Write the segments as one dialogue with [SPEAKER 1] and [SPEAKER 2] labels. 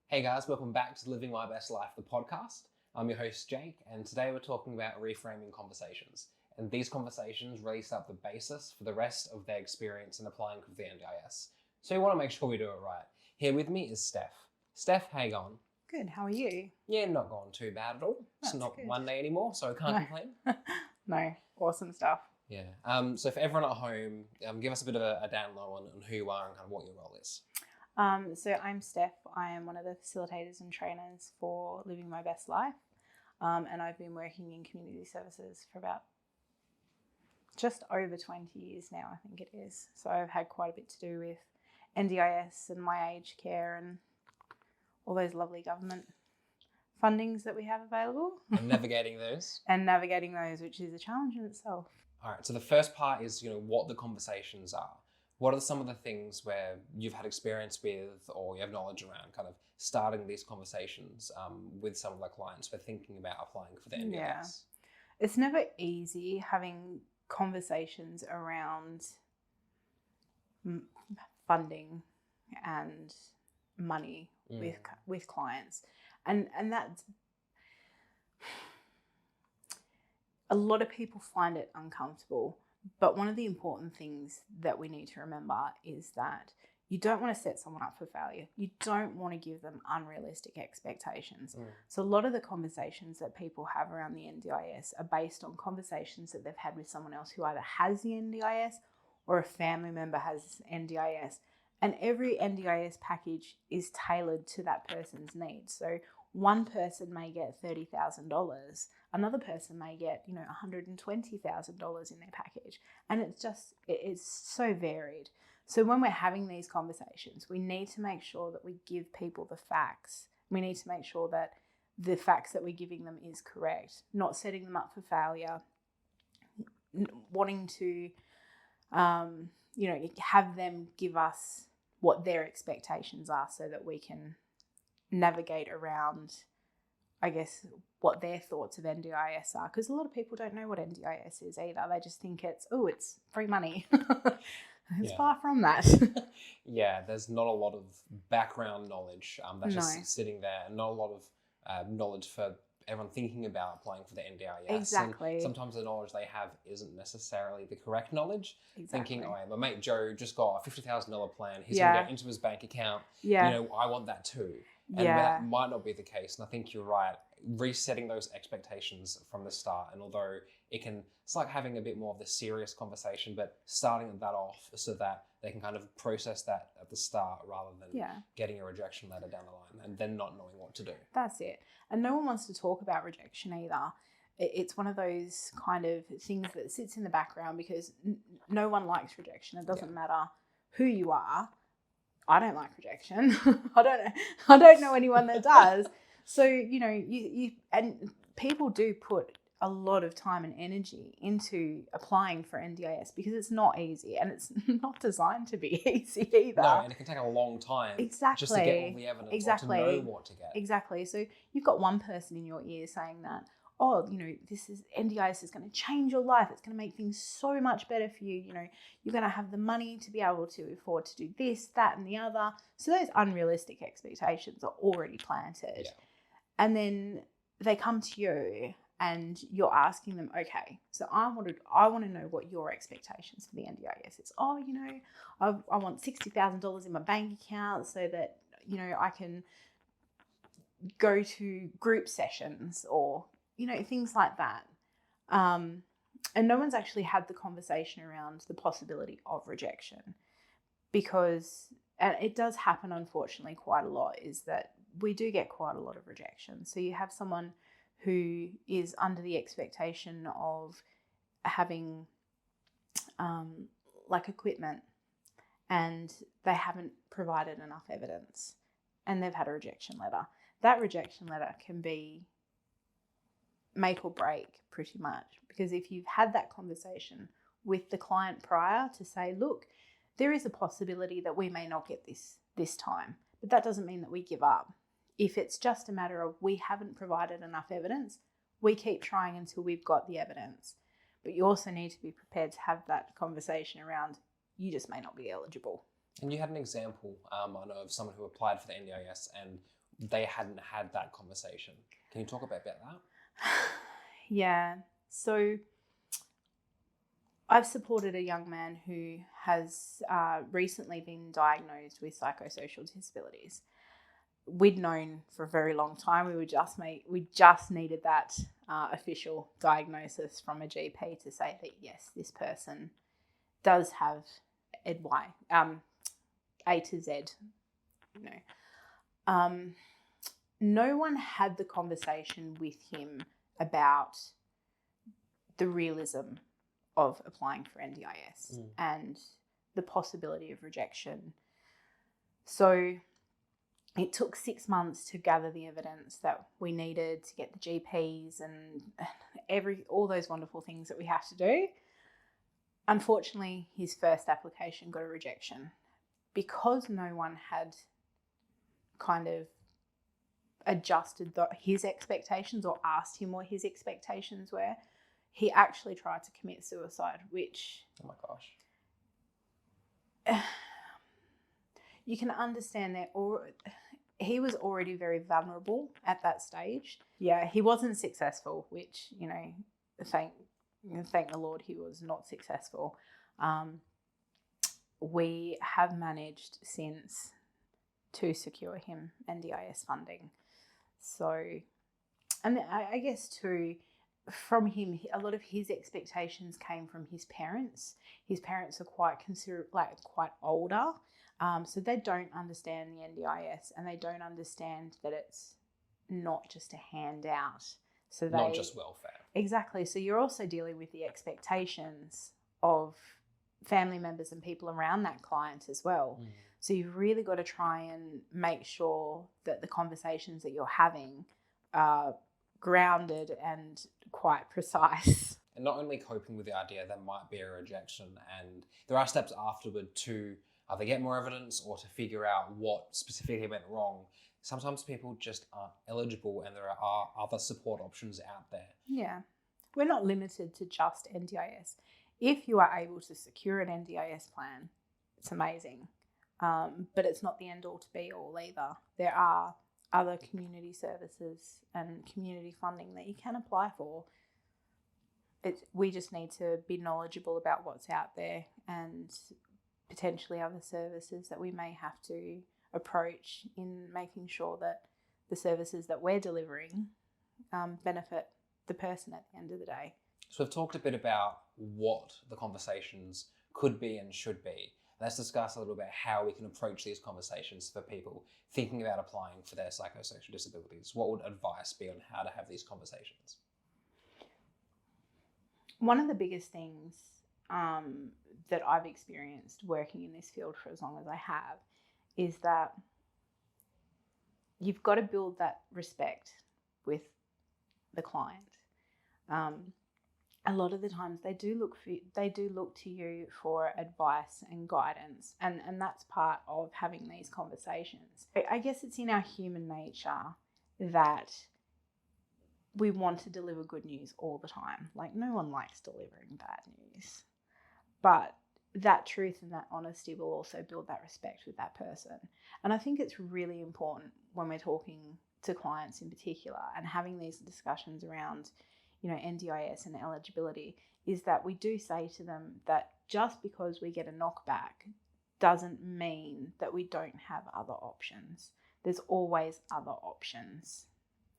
[SPEAKER 1] Hey guys, welcome back to Living My Best Life, the podcast. I'm your host Jake, and today we're talking about reframing conversations. And these conversations really set up the basis for the rest of their experience in applying for the NDIS. So we want to make sure we do it right. Here with me is Steph. Steph, how you going?
[SPEAKER 2] Good, how are you?
[SPEAKER 1] Yeah, not going too bad at all.
[SPEAKER 2] That's
[SPEAKER 1] It's not
[SPEAKER 2] good.
[SPEAKER 1] Monday anymore, so I can't complain.
[SPEAKER 2] No, awesome stuff.
[SPEAKER 1] Yeah. So for everyone at home, give us a bit of a down low on who you are and kind of what your role is.
[SPEAKER 2] So I'm Steph. I am one of the facilitators and trainers for Living My Best Life. And I've been working in community services for about just over 20 years now, I think it is. So I've had quite a bit to do with NDIS and my aged care and all those lovely government fundings that we have available.
[SPEAKER 1] And navigating those.
[SPEAKER 2] Which is a challenge in itself.
[SPEAKER 1] All right, so the first part is, what the conversations are. What are some of the things where you've had experience with or you have knowledge around kind of starting these conversations with some of the clients who are thinking about applying for the NDIS?
[SPEAKER 2] Yeah. It's never easy having conversations around funding and money with clients. And that's... A lot of people find it uncomfortable. But one of the important things that we need to remember is that you don't want to set someone up for failure. You don't want to give them unrealistic expectations. So a lot of the conversations that people have around the NDIS are based on conversations that they've had with someone else who either has the NDIS or a family member has NDIS. And every NDIS package is tailored to that person's needs. So one person may get $30,000. Another person may get, $120,000 in their package. And it's so varied. So when we're having these conversations, we need to make sure that we give people the facts. We need to make sure that the facts that we're giving them is correct, not setting them up for failure, wanting to, have them give us what their expectations are so that we can navigate around, I guess, what their thoughts of NDIS are. Because a lot of people don't know what NDIS is either. They just think it's free money. It's far from that.
[SPEAKER 1] Yeah, there's not a lot of background knowledge that's just sitting there, and not a lot of knowledge for everyone thinking about applying for the NDIS.
[SPEAKER 2] Exactly.
[SPEAKER 1] And sometimes the knowledge they have isn't necessarily the correct knowledge.
[SPEAKER 2] Exactly.
[SPEAKER 1] Thinking, my mate Joe just got a $50,000 plan. He's going to get into his bank account.
[SPEAKER 2] Yeah.
[SPEAKER 1] I want that too. And that might not be the case. And I think you're right. Resetting those expectations from the start. And although it's like having a bit more of the serious conversation, but starting that off so that they can kind of process that at the start rather than getting a rejection letter down the line and then not knowing what to do.
[SPEAKER 2] That's it. And no one wants to talk about rejection either. It's one of those kind of things that sits in the background because no one likes rejection. It doesn't matter who you are. I don't like rejection. I don't know anyone that does. So, you and people do put a lot of time and energy into applying for NDIS because it's not easy and it's not designed to be easy either.
[SPEAKER 1] No, and it can take a long time just to get all the evidence or to know what to get.
[SPEAKER 2] Exactly. So you've got one person in your ear saying that, NDIS is going to change your life. It's going to make things so much better for you. You're going to have the money to be able to afford to do this, that, and the other. So those unrealistic expectations are already planted. Yeah. And then they come to you and you're asking them, okay, so I want to know what your expectations for the NDIS is. I want $60,000 in my bank account so that, I can go to group sessions or, things like that. And no one's actually had the conversation around the possibility of rejection because, and it does happen, unfortunately, quite a lot, is that we do get quite a lot of rejection. So you have someone who is under the expectation of having equipment and they haven't provided enough evidence and they've had a rejection letter. That rejection letter can be make or break pretty much, because if you've had that conversation with the client prior to say, look, there is a possibility that we may not get this time, but that doesn't mean that we give up. If it's just a matter of we haven't provided enough evidence, we keep trying until we've got the evidence. But you also need to be prepared to have that conversation around you just may not be eligible.
[SPEAKER 1] And you had an example, I know, of someone who applied for the NDIS and they hadn't had that conversation. Can you talk a bit about that?
[SPEAKER 2] Yeah. So I've supported a young man who has recently been diagnosed with psychosocial disabilities. We'd known for a very long time. We just needed that official diagnosis from a GP to say that yes, this person does have EDY, A to Z. No one had the conversation with him about the realism of applying for NDIS and the possibility of rejection. So it took 6 months to gather the evidence that we needed to get the GPs and all those wonderful things that we have to do. Unfortunately, his first application got a rejection because no one had kind of adjusted his expectations or asked him what his expectations were. He actually tried to commit suicide, which...
[SPEAKER 1] Oh my gosh.
[SPEAKER 2] You can understand that he was already very vulnerable at that stage. Yeah, he wasn't successful, which, thank the Lord he was not successful. We have managed since to secure him NDIS funding. So, and I guess too, from him, a lot of his expectations came from his parents. His parents are quite older, so they don't understand the NDIS, and they don't understand that it's not just a handout. So
[SPEAKER 1] not just welfare.
[SPEAKER 2] Exactly. So you're also dealing with the expectations of family members and people around that client as well. So you've really got to try and make sure that the conversations that you're having are grounded and quite precise.
[SPEAKER 1] And not only coping with the idea there might be a rejection, and there are steps afterward to either get more evidence or to figure out what specifically went wrong. Sometimes people just aren't eligible, and there are other support options out there.
[SPEAKER 2] Yeah. We're not limited to just NDIS. If you are able to secure an NDIS plan, it's amazing. But it's not the end all to be all either. There are other community services and community funding that you can apply for. We just need to be knowledgeable about what's out there and potentially other services that we may have to approach in making sure that the services that we're delivering benefit the person at the end of the day.
[SPEAKER 1] So we've talked a bit about what the conversations could be and should be. Let's discuss a little bit how we can approach these conversations for people thinking about applying for their psychosocial disabilities. What would advice be on how to have these conversations?
[SPEAKER 2] One of the biggest things that I've experienced working in this field for as long as I have is that you've got to build that respect with the client. A lot of the times they do look to you for advice and guidance, and that's part of having these conversations. I guess it's in our human nature that we want to deliver good news all the time. Like, no one likes delivering bad news, but that truth and that honesty will also build that respect with that person. And I think it's really important when we're talking to clients in particular and having these discussions around NDIS and eligibility, is that we do say to them that just because we get a knockback doesn't mean that we don't have other options. There's always other options.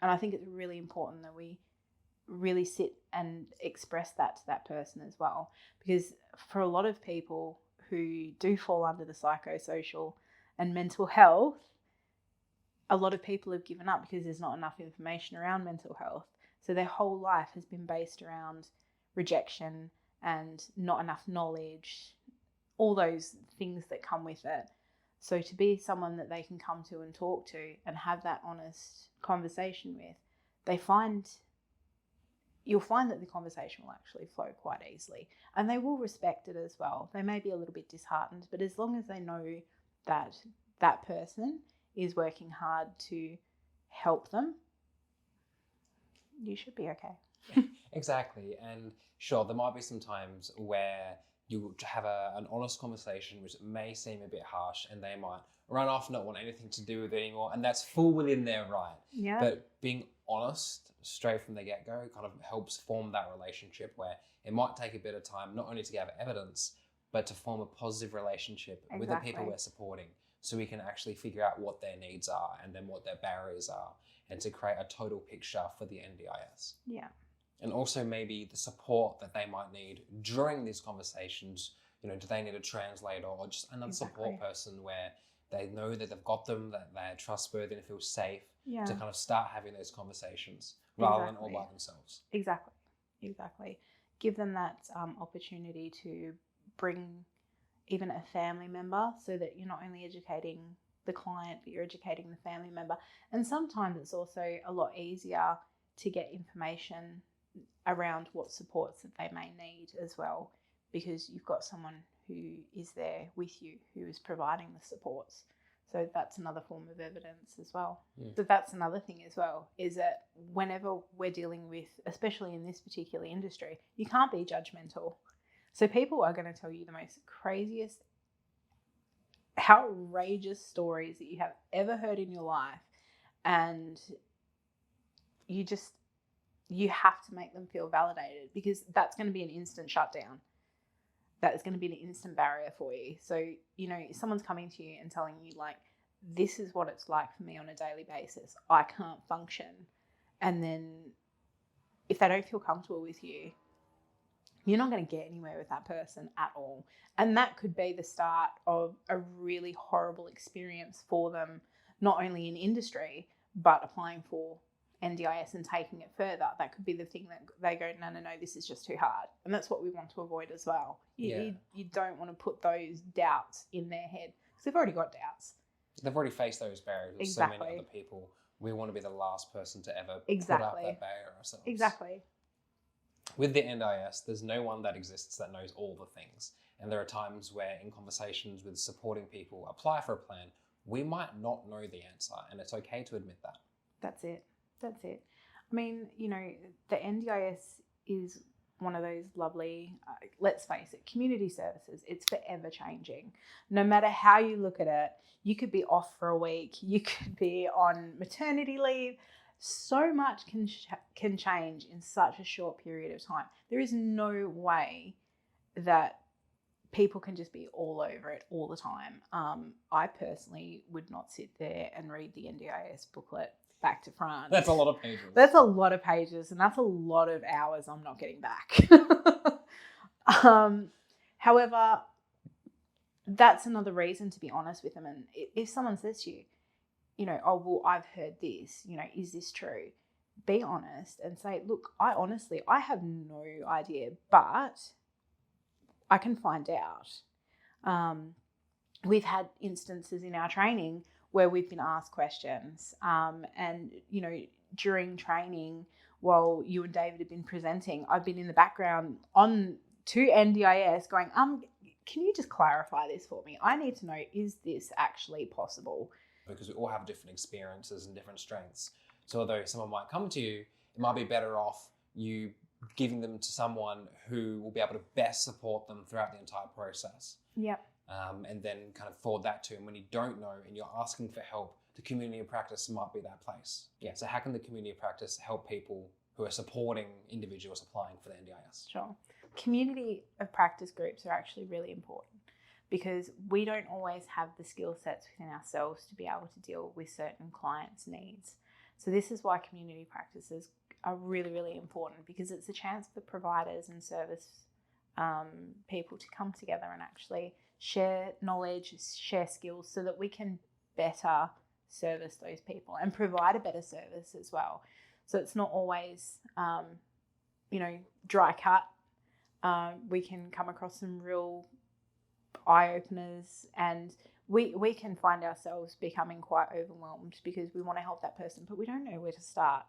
[SPEAKER 2] And I think it's really important that we really sit and express that to that person as well. Because for a lot of people who do fall under the psychosocial and mental health, a lot of people have given up because there's not enough information around mental health. So their whole life has been based around rejection and not enough knowledge, all those things that come with it. So to be someone that they can come to and talk to and have that honest conversation with, you'll find that the conversation will actually flow quite easily, and they will respect it as well. They may be a little bit disheartened, but as long as they know that that person is working hard to help them, you should be okay.
[SPEAKER 1] Exactly. And sure, there might be some times where you have an honest conversation, which may seem a bit harsh, and they might run off, not want anything to do with it anymore, and that's full within their right.
[SPEAKER 2] Yeah.
[SPEAKER 1] But being honest straight from the get-go kind of helps form that relationship where it might take a bit of time, not only to gather evidence, but to form a positive relationship with the people we're supporting, so we can actually figure out what their needs are and then what their barriers are, and to create a total picture for the NDIS.
[SPEAKER 2] Yeah.
[SPEAKER 1] And also maybe the support that they might need during these conversations. You know, do they need a translator or just another support person where they know that they've got them, that they're trustworthy and feel safe to kind of start having those conversations rather than all by themselves.
[SPEAKER 2] Exactly. Give them that opportunity to bring even a family member, so that you're not only educating the client, but you're educating the family member. And sometimes it's also a lot easier to get information around what supports that they may need as well, because you've got someone who is there with you, who is providing the supports. So that's another form of evidence as well. So that's another thing as well, is that whenever we're dealing with, especially in this particular industry, you can't be judgmental. So people are going to tell you the most craziest, outrageous stories that you have ever heard in your life, and you have to make them feel validated, because that's going to be an instant shutdown. That is going to be an instant barrier for you. So, you know, if someone's coming to you and telling you, like, this is what it's like for me on a daily basis, I can't function. And then if they don't feel comfortable with you, you're not going to get anywhere with that person at all. And that could be the start of a really horrible experience for them, not only in industry, but applying for NDIS and taking it further. That could be the thing that they go, no, this is just too hard. And that's what we want to avoid as well. You don't want to put those doubts in their head, because they've already got doubts.
[SPEAKER 1] They've already faced those barriers with so many other people. We want to be the last person to ever put up that barrier ourselves.
[SPEAKER 2] Exactly.
[SPEAKER 1] With the NDIS, there's no one that exists that knows all the things. And there are times where in conversations with supporting people apply for a plan, we might not know the answer, and it's okay to admit that.
[SPEAKER 2] That's it. I mean, you know, the NDIS is one of those lovely, let's face it, community services. It's forever changing. No matter how you look at it, you could be off for a week, you could be on maternity leave. So much can change in such a short period of time. There is no way that people can just be all over it all the time. I personally would not sit there and read the NDIS booklet back to front.
[SPEAKER 1] That's a lot of pages.
[SPEAKER 2] That's a lot of pages, and that's a lot of hours I'm not getting back. However, that's another reason to be honest with them. And if someone says to you, you know, oh, well, I've heard this, you know, is this true? Be honest and say, look, I have no idea, but I can find out. We've had instances in our training where we've been asked questions, and, you know, during training, while you and David have been presenting, I've been in the background on to NDIS going, can you just clarify this for me? I need to know, is this actually possible?
[SPEAKER 1] Because we all have different experiences and different strengths. So although someone might come to you, it might be better off you giving them to someone who will be able to best support them throughout the entire process.
[SPEAKER 2] Yep.
[SPEAKER 1] And then kind of forward that to them when you don't know and you're asking for help. The community of practice might be that place. Yeah. So how can the community of practice help people who are supporting individuals applying for the NDIS?
[SPEAKER 2] Sure. Community of practice groups are actually really important, because we don't always have the skill sets within ourselves to be able to deal with certain clients' needs. So this is why community practices are really, really important, because it's a chance for providers and service people to come together and actually share knowledge, share skills, so that we can better service those people and provide a better service as well. So it's not always, dry cut. We can come across some real eye-openers, and we can find ourselves becoming quite overwhelmed because we want to help that person, but we don't know where to start.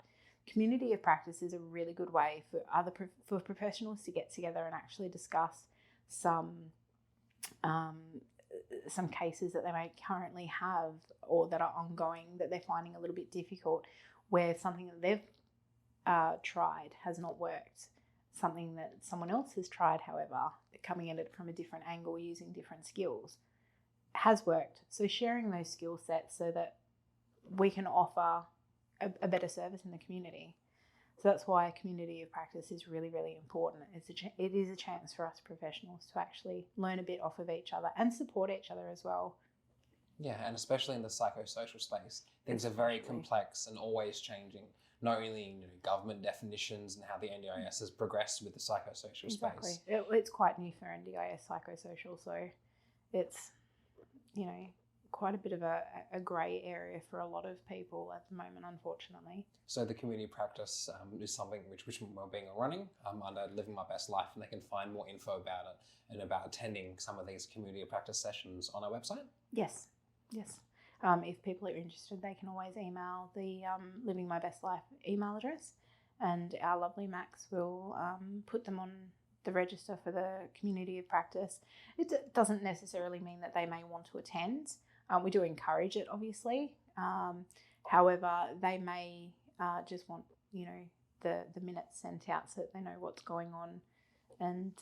[SPEAKER 2] Community of practice is a really good way for professionals to get together and actually discuss some cases that they may currently have or that are ongoing that they're finding a little bit difficult, where something that they've tried has not worked. something that someone else has tried, however, coming at it from a different angle, using different skills, has worked. So sharing those skill sets so that we can offer a better service in the community. So that's why a community of practice is really, really important. It is a chance for us professionals to actually learn a bit off of each other and support each other as well.
[SPEAKER 1] Yeah, and especially in the psychosocial space, things are very complex and always changing. Not only government definitions and how the NDIS has progressed with the psychosocial space.
[SPEAKER 2] It's quite new for NDIS psychosocial, so it's quite a bit of a grey area for a lot of people at the moment, unfortunately.
[SPEAKER 1] So the community practice is something which Wellbeing are running under Living My Best Life, and they can find more info about it and about attending some of these community practice sessions on our website.
[SPEAKER 2] Yes. If people are interested, they can always email the Living My Best Life email address, and our lovely Max will put them on the register for the community of practice. It doesn't necessarily mean that they may want to attend. We do encourage it, obviously. However, they may just want, the minutes sent out so that they know what's going on and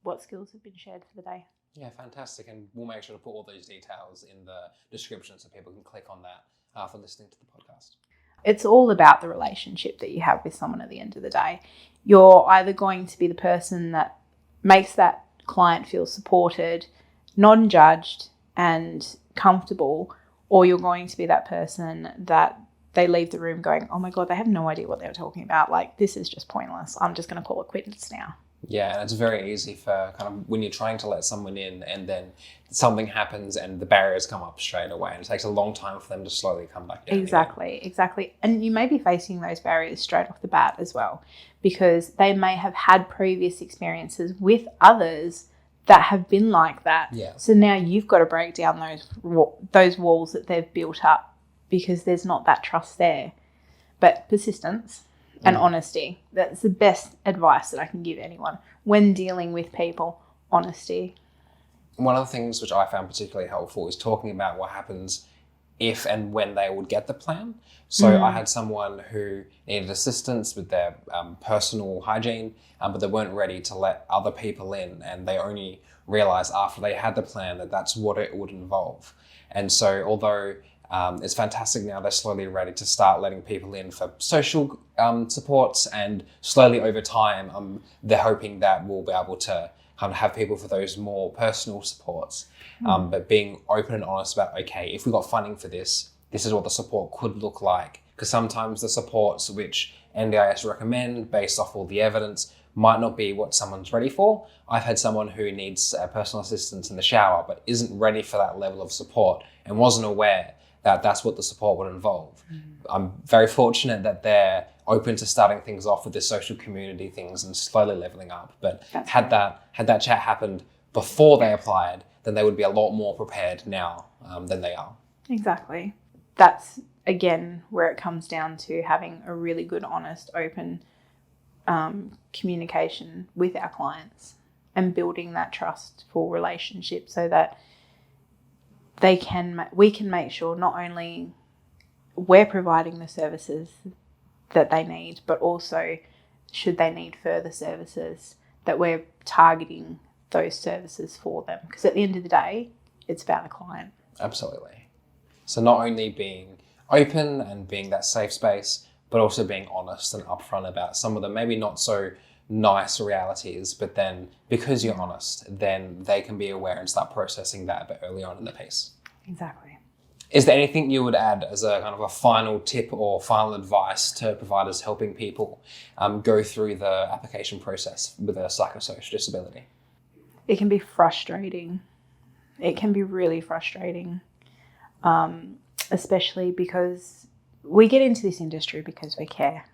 [SPEAKER 2] what skills have been shared for the day.
[SPEAKER 1] Yeah, fantastic. And we'll make sure to put all those details in the description so people can click on that after listening to the podcast.
[SPEAKER 2] It's all about the relationship that you have with someone at the end of the day. You're either going to be the person that makes that client feel supported, non-judged, and comfortable, or you're going to be that person that they leave the room going, oh my God, they have no idea what they were talking about. Like, this is just pointless. I'm just going to call it quits now.
[SPEAKER 1] Yeah, and it's very easy for kind of when you're trying to let someone in and then something happens and the barriers come up straight away, and it takes a long time for them to slowly come back down.
[SPEAKER 2] Exactly. And you may be facing those barriers straight off the bat as well, because they may have had previous experiences with others that have been like that.
[SPEAKER 1] Yeah.
[SPEAKER 2] So now you've got to break down those walls that they've built up because there's not that trust there. But persistence and honesty, that's the best advice that I can give anyone when dealing with people. Honesty.
[SPEAKER 1] One of the things which I found particularly helpful is talking about what happens if and when they would get the plan. So I had someone who needed assistance with their personal hygiene, but they weren't ready to let other people in, and they only realized after they had the plan that that's what it would involve. And so although it's fantastic now, they're slowly ready to start letting people in for social supports, and slowly over time, they're hoping that we'll be able to kind of have people for those more personal supports. But being open and honest about, okay, if we got funding for this, this is what the support could look like. Because sometimes the supports which NDIS recommend based off all the evidence might not be what someone's ready for. I've had someone who needs personal assistance in the shower but isn't ready for that level of support and wasn't aware that that's what the support would involve. I'm very fortunate that they're open to starting things off with the social community things and slowly leveling up. But had that chat happened before they applied, then they would be a lot more prepared now than they are.
[SPEAKER 2] Exactly. That's, again, where it comes down to having a really good, honest, open communication with our clients and building that trustful relationship so that we can make sure not only we're providing the services that they need, but also should they need further services, that we're targeting those services for them. Because at the end of the day, it's about the client.
[SPEAKER 1] Absolutely. So not only being open and being that safe space, but also being honest and upfront about some of the maybe not so nice realities, but then because you're honest, then they can be aware and start processing that a bit early on in the piece.
[SPEAKER 2] Exactly.
[SPEAKER 1] Is there anything you would add as a kind of a final tip or final advice to providers helping people go through the application process with a psychosocial disability?
[SPEAKER 2] It can be frustrating. It can be really frustrating, especially because we get into this industry because we care.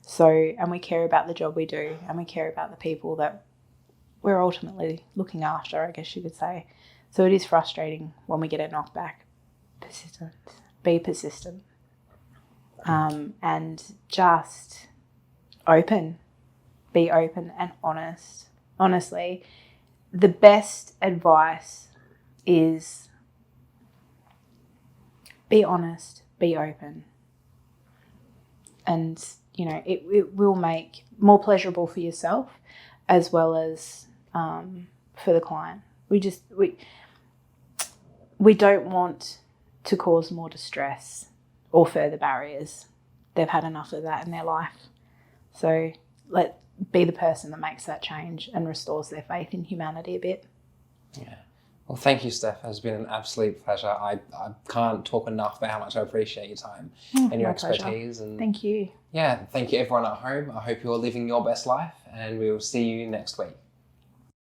[SPEAKER 2] So, and we care about the job we do, and we care about the people that we're ultimately looking after, I guess you could say. So it is frustrating when we get a knockback. Persistence. Be persistent. And just open. Be open and honest. Honestly, the best advice is be honest, be open. And you know, it will make more pleasurable for yourself as well as for the client. We don't want to cause more distress or further barriers. They've had enough of that in their life. So be the person that makes that change and restores their faith in humanity a bit.
[SPEAKER 1] Yeah. Well, thank you, Steph. It's been an absolute pleasure. I can't talk enough about how much I appreciate your time and your expertise. And
[SPEAKER 2] thank you.
[SPEAKER 1] Yeah, thank you everyone at home. I hope you're living your best life, and we will see you next week.